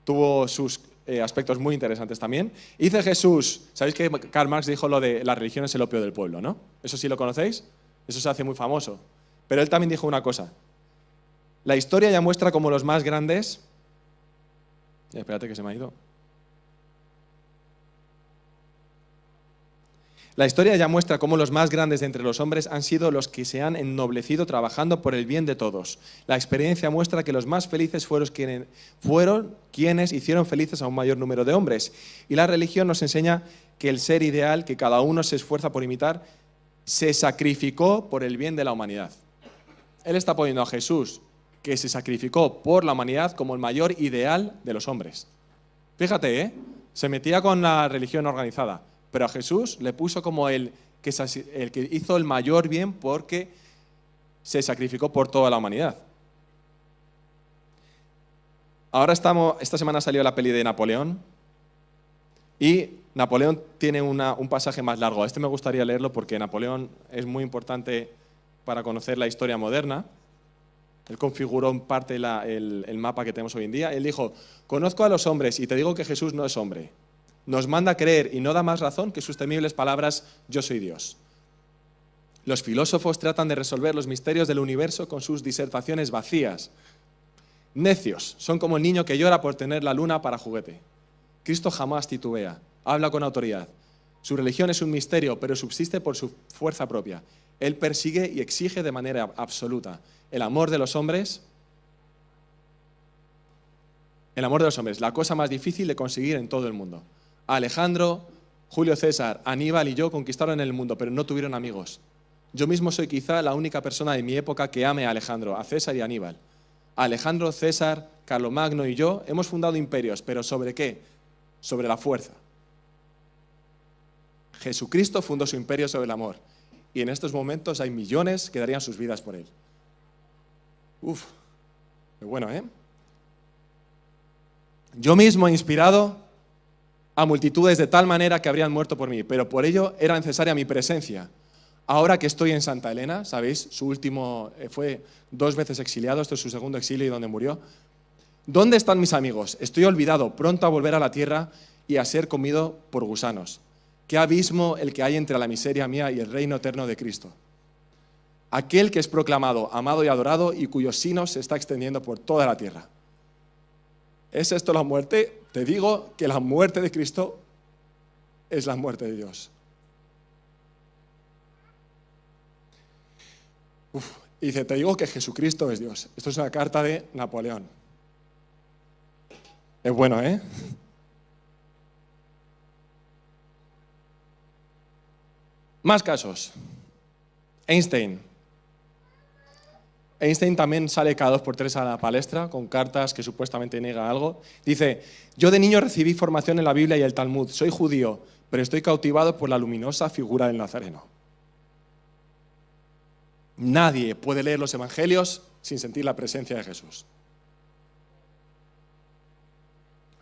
tuvo sus aspectos muy interesantes también. Dice Jesús, ¿sabéis que Karl Marx dijo lo de la religión es el opio del pueblo, ¿no? ¿Eso sí lo conocéis? Eso se hace muy famoso. Pero él también dijo una cosa. La historia ya muestra cómo los más grandes... Espérate que se me ha ido. La historia ya muestra cómo los más grandes de entre los hombres han sido los que se han ennoblecido trabajando por el bien de todos. La experiencia muestra que los más felices fueron quienes hicieron felices a un mayor número de hombres. Y la religión nos enseña que el ser ideal que cada uno se esfuerza por imitar se sacrificó por el bien de la humanidad. Él está poniendo a Jesús, que se sacrificó por la humanidad, como el mayor ideal de los hombres. Fíjate, se metía con la religión organizada. Pero a Jesús le puso como el que hizo el mayor bien porque se sacrificó por toda la humanidad. Ahora esta semana salió la peli de Napoleón y Napoleón tiene un pasaje más largo. Este me gustaría leerlo porque Napoleón es muy importante para conocer la historia moderna. Él configuró en parte el mapa que tenemos hoy en día. Él dijo, conozco a los hombres y te digo que Jesús no es hombre. Nos manda a creer y no da más razón que sus temibles palabras, yo soy Dios. Los filósofos tratan de resolver los misterios del universo con sus disertaciones vacías. Necios, son como el niño que llora por tener la luna para juguete. Cristo jamás titubea, habla con autoridad. Su religión es un misterio, pero subsiste por su fuerza propia. Él persigue y exige de manera absoluta el amor de los hombres. El amor de los hombres, la cosa más difícil de conseguir en todo el mundo. Alejandro, Julio César, Aníbal y yo conquistaron el mundo, pero no tuvieron amigos. Yo mismo soy quizá la única persona de mi época que ame a Alejandro, a César y a Aníbal. Alejandro, César, Carlomagno y yo hemos fundado imperios, pero ¿sobre qué? Sobre la fuerza. Jesucristo fundó su imperio sobre el amor. Y en estos momentos hay millones que darían sus vidas por él. Uf, qué bueno, ¿eh? Yo mismo he inspirado a multitudes de tal manera que habrían muerto por mí, pero por ello era necesaria mi presencia. Ahora que estoy en Santa Elena, ¿sabéis? Su último fue 2 veces exiliado, esto es su segundo exilio y donde murió. ¿Dónde están mis amigos? Estoy olvidado, pronto a volver a la tierra y a ser comido por gusanos. Qué abismo el que hay entre la miseria mía y el reino eterno de Cristo. Aquel que es proclamado, amado y adorado y cuyo sino se está extendiendo por toda la tierra. ¿Es esto la muerte? Te digo que la muerte de Cristo es la muerte de Dios. Y dice, te digo que Jesucristo es Dios. Esto es una carta de Napoleón. Es bueno, ¿eh? Más casos. Einstein también sale cada 2 por 3 a la palestra con cartas que supuestamente niega algo. Dice, yo de niño recibí formación en la Biblia y el Talmud. Soy judío, pero estoy cautivado por la luminosa figura del Nazareno. Nadie puede leer los evangelios sin sentir la presencia de Jesús.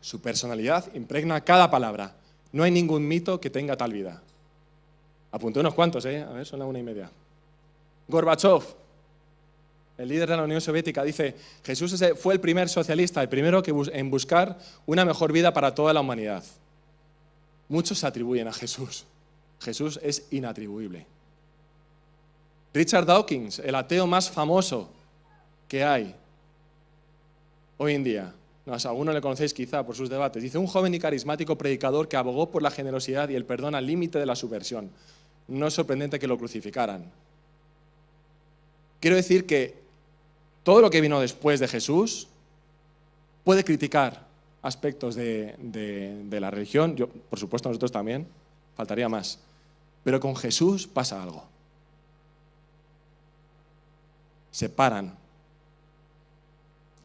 Su personalidad impregna cada palabra. No hay ningún mito que tenga tal vida. Apunté unos cuantos, ¿eh? A ver, son las 1:30. Gorbachev, el líder de la Unión Soviética, dice, Jesús fue el primer socialista, el primero en buscar una mejor vida para toda la humanidad. Muchos se atribuyen a Jesús. Jesús es inatribuible. Richard Dawkins, el ateo más famoso que hay hoy en día, No, a alguno le conocéis quizá por sus debates. Dice, un joven y carismático predicador que abogó por la generosidad y el perdón al límite de la subversión. No es sorprendente que lo crucificaran. Quiero decir que todo lo que vino después de Jesús puede criticar aspectos de la religión. Yo, por supuesto, nosotros también. Faltaría más. Pero con Jesús pasa algo. Se paran.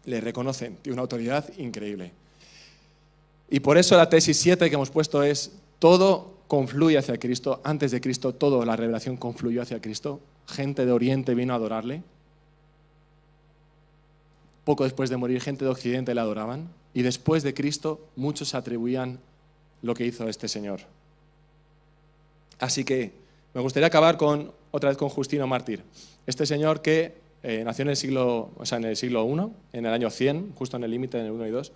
Le reconocen. Tiene una autoridad increíble. Y por eso la tesis 7 que hemos puesto es: todo confluye hacia Cristo. Antes de Cristo, toda la revelación confluyó hacia Cristo. Gente de Oriente vino a adorarle. Poco después de morir, gente de Occidente le adoraban. Y después de Cristo, muchos atribuían lo que hizo este señor. Así que me gustaría acabar otra vez con Justino Mártir. Este señor que nació en el siglo I, en el año 100, justo en el límite, en el 1 y 2.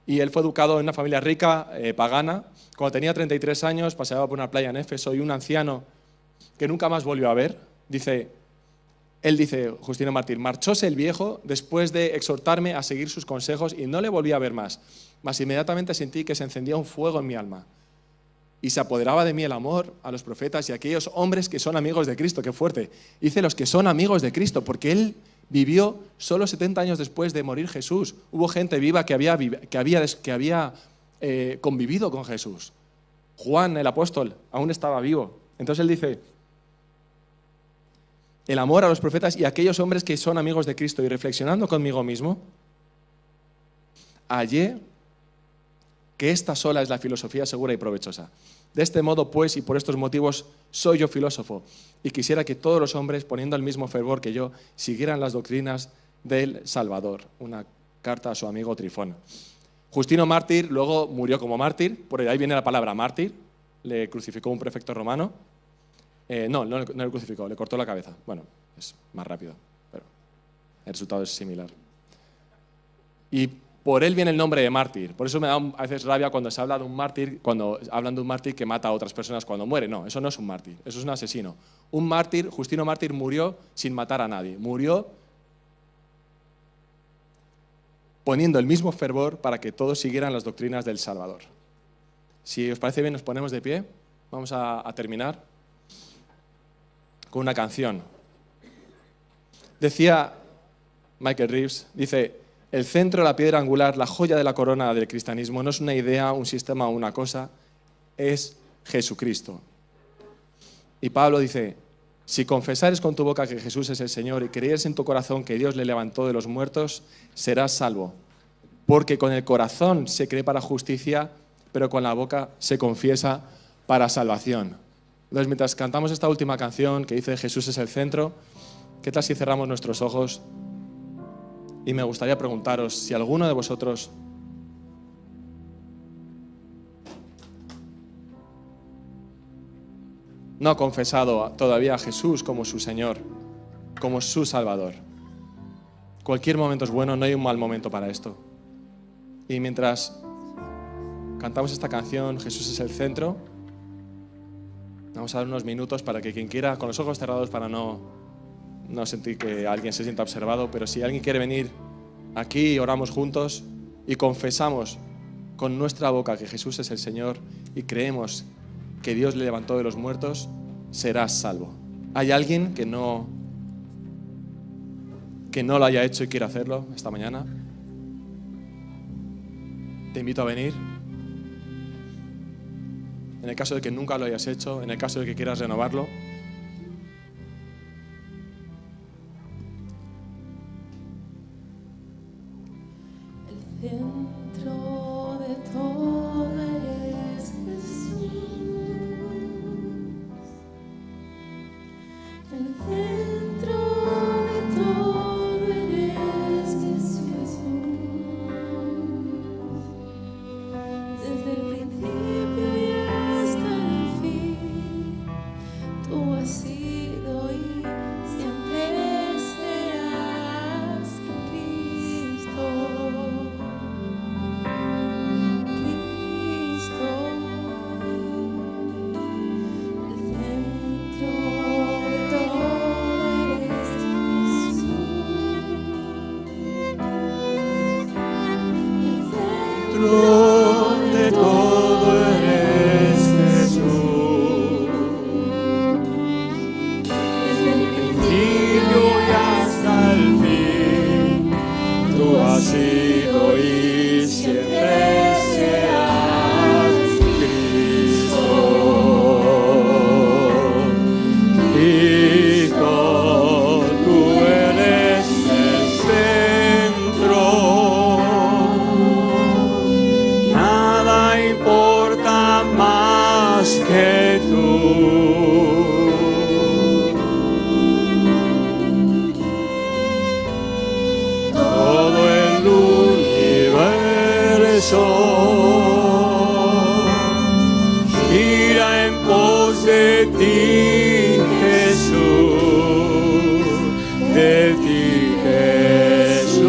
Y él fue educado en una familia rica, pagana. Cuando tenía 33 años, paseaba por una playa en Éfeso y un anciano que nunca más volvió a ver, él dice, Justino Mártir, marchóse el viejo después de exhortarme a seguir sus consejos y no le volví a ver más. Mas inmediatamente sentí que se encendía un fuego en mi alma y se apoderaba de mí el amor a los profetas y a aquellos hombres que son amigos de Cristo. ¡Qué fuerte! Dice los que son amigos de Cristo, porque él vivió solo 70 años después de morir Jesús. Hubo gente viva que había convivido con Jesús. Juan, el apóstol, aún estaba vivo. Entonces él dice, el amor a los profetas y a aquellos hombres que son amigos de Cristo. Y reflexionando conmigo mismo, hallé que esta sola es la filosofía segura y provechosa. De este modo, pues, y por estos motivos, soy yo filósofo, y quisiera que todos los hombres, poniendo el mismo fervor que yo, siguieran las doctrinas del Salvador. Una carta a su amigo Trifón. Justino Mártir luego murió como mártir, por ahí viene la palabra mártir, le crucificó un prefecto romano. No le crucificó, le cortó la cabeza. Bueno, es más rápido, pero el resultado es similar. Y por él viene el nombre de mártir. Por eso me da a veces rabia cuando se habla de un mártir, cuando hablan de un mártir que mata a otras personas cuando muere. No, eso no es un mártir, eso es un asesino. Un mártir, Justino Mártir, murió sin matar a nadie. Murió poniendo el mismo fervor para que todos siguieran las doctrinas del Salvador. Si os parece bien, nos ponemos de pie. Vamos a terminar con una canción. Decía Michael Reeves, dice, el centro, la piedra angular, la joya de la corona del cristianismo no es una idea, un sistema o una cosa, es Jesucristo. Y Pablo dice, si confesares con tu boca que Jesús es el Señor y creyeres en tu corazón que Dios le levantó de los muertos, serás salvo. Porque con el corazón se cree para justicia, pero con la boca se confiesa para salvación. Entonces, mientras cantamos esta última canción que dice Jesús es el centro, ¿qué tal si cerramos nuestros ojos? Y me gustaría preguntaros si alguno de vosotros no ha confesado todavía a Jesús como su Señor, como su Salvador. Cualquier momento es bueno, no hay un mal momento para esto. Y mientras cantamos esta canción, Jesús es el centro, vamos a dar unos minutos para que quien quiera, con los ojos cerrados para no sentir que alguien se sienta observado, pero si alguien quiere venir aquí, oramos juntos y confesamos con nuestra boca que Jesús es el Señor y creemos que Dios le levantó de los muertos, serás salvo. ¿Hay alguien que no lo haya hecho y quiere hacerlo esta mañana? Te invito a venir. En el caso de que nunca lo hayas hecho, en el caso de que quieras renovarlo, el centro de todo es Jesús. El centro de todo eres Jesús. Desde el principio y hasta el fin, tú ti, Jesús, de ti, Jesús.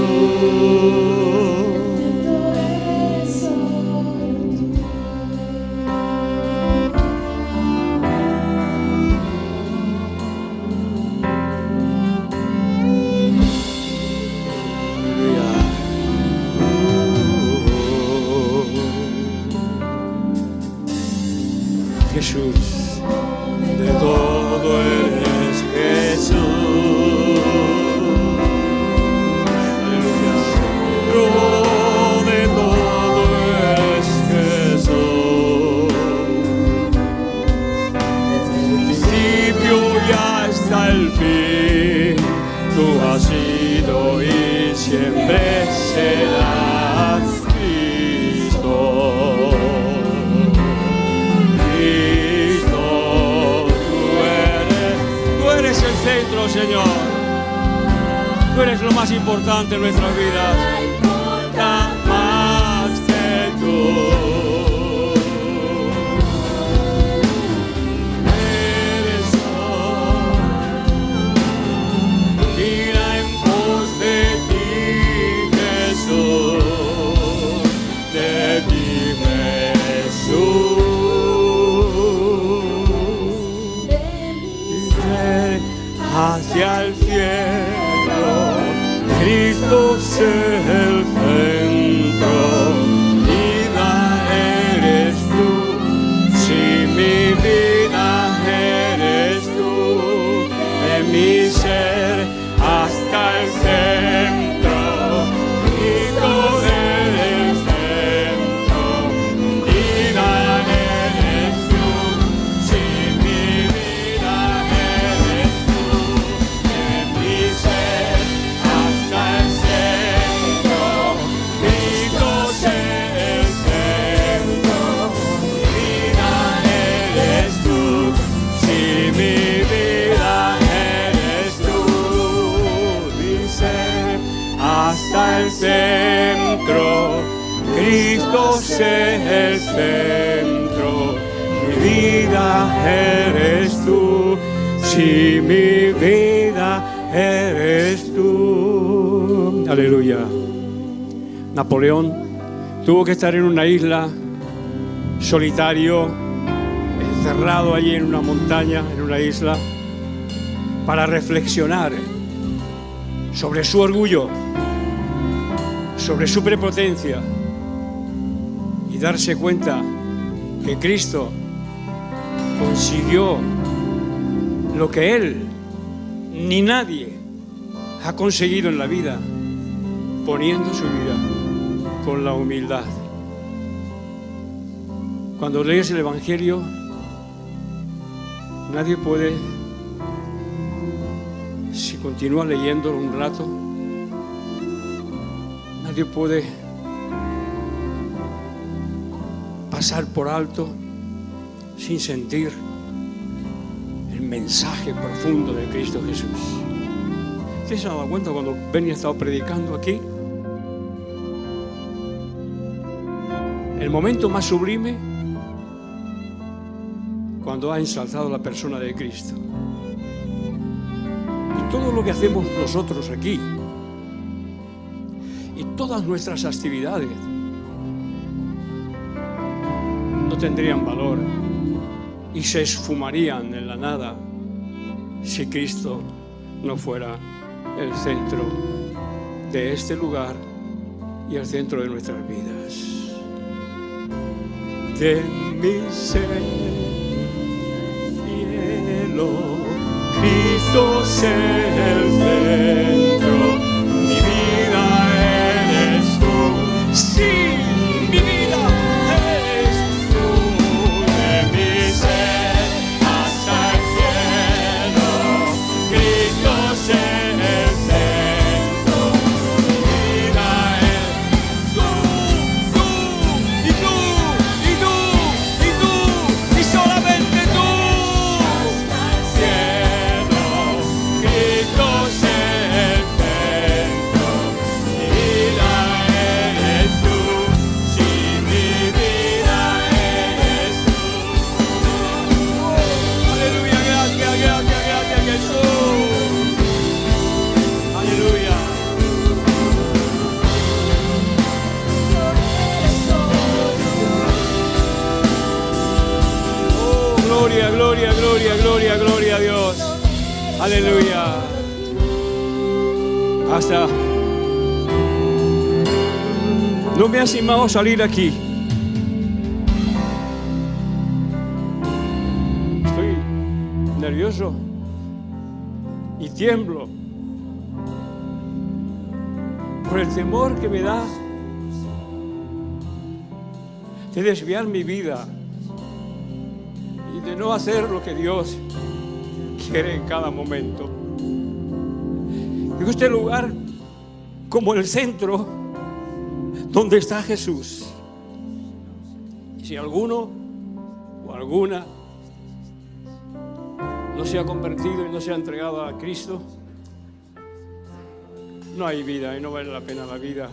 Jesús, de todo eres Jesús. Aleluya. De todo eres Jesús. Desde el principio y hasta el fin, tú has sido y siempre serás Cristo. Centro, Señor. Tú eres lo más importante en nuestras vidas. Importa más que tú. Eres mira en pos de ti, Jesús, de ti, Jesús. Hacia el cielo, Cristo es el centro, vida eres tú, si mi vida eres tú, en mi ser hasta el centro, Cristo es el centro, vida eres tú, si mi vida eres tú. Hasta el centro, Cristo es el centro, mi vida eres tú, si mi vida eres tú. Aleluya. Napoleón tuvo que estar en una isla, solitario, encerrado allí en una montaña, en una isla, para reflexionar sobre su orgullo, sobre su prepotencia y darse cuenta que Cristo consiguió lo que Él ni nadie ha conseguido en la vida, poniendo su vida con la humildad. Cuando lees el Evangelio, nadie puede, si continúa leyéndolo un rato, nadie puede pasar por alto sin sentir el mensaje profundo de Cristo Jesús. ¿Ustedes se han dado cuenta cuando Benny ha estado predicando aquí? El momento más sublime, cuando ha ensalzado la persona de Cristo. Y todo lo que hacemos nosotros aquí, y todas nuestras actividades, no tendrían valor y se esfumarían en la nada si Cristo no fuera el centro de este lugar y el centro de nuestras vidas. De mi ser, cielo, Cristo es el centro, mi vida eres tú, sí, mi vida eres tú, de mi ser hasta el cielo, Cristo es el centro, mi vida eres tú, y tú, y tú, y tú, y solamente tú, hasta el cielo, Cristo es el gloria, gloria, gloria, gloria, gloria a Dios. Aleluya. Hasta. No me he animado a salir aquí. Estoy nervioso y tiemblo por el temor que me da de desviar mi vida y de no hacer lo que Dios quiere en cada momento. Digo, este lugar como el centro donde está Jesús. Y si alguno o alguna no se ha convertido y no se ha entregado a Cristo, no hay vida y no vale la pena la vida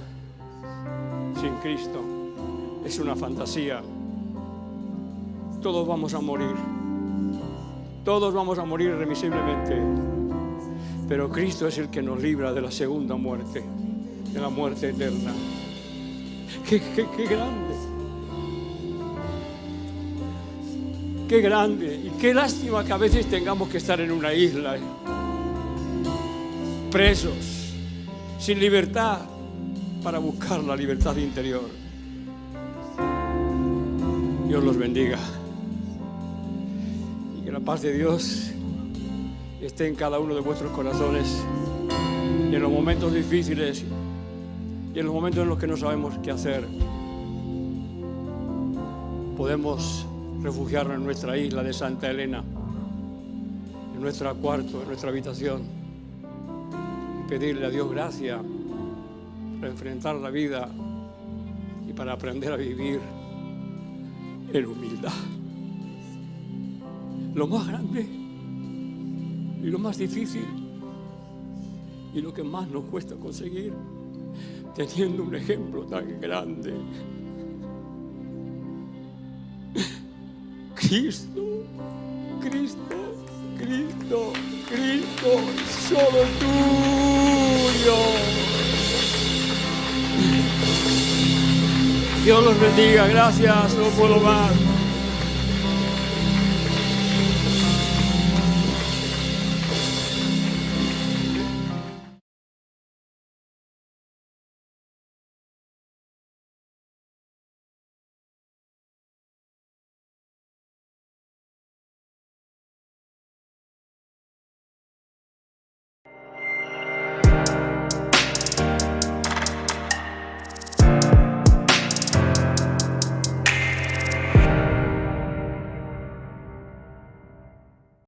sin Cristo. Es una fantasía. Todos vamos a morir. Todos vamos a morir irremisiblemente. Pero Cristo es el que nos libra de la segunda muerte, de la muerte eterna. ¡Qué grande! ¡Qué grande! Y qué lástima que a veces tengamos que estar en una isla, presos, sin libertad, para buscar la libertad interior. Dios los bendiga. Y que la paz de Dios esté en cada uno de vuestros corazones. Y en los momentos difíciles y en los momentos en los que no sabemos qué hacer, podemos refugiarnos en nuestra isla de Santa Elena, en nuestro cuarto, en nuestra habitación, y pedirle a Dios gracia para enfrentar la vida y para aprender a vivir en humildad. Lo más grande y lo más difícil y lo que más nos cuesta conseguir, teniendo un ejemplo tan grande. Cristo, Cristo, Cristo, Cristo, solo tuyo. Dios los bendiga, gracias, no puedo más.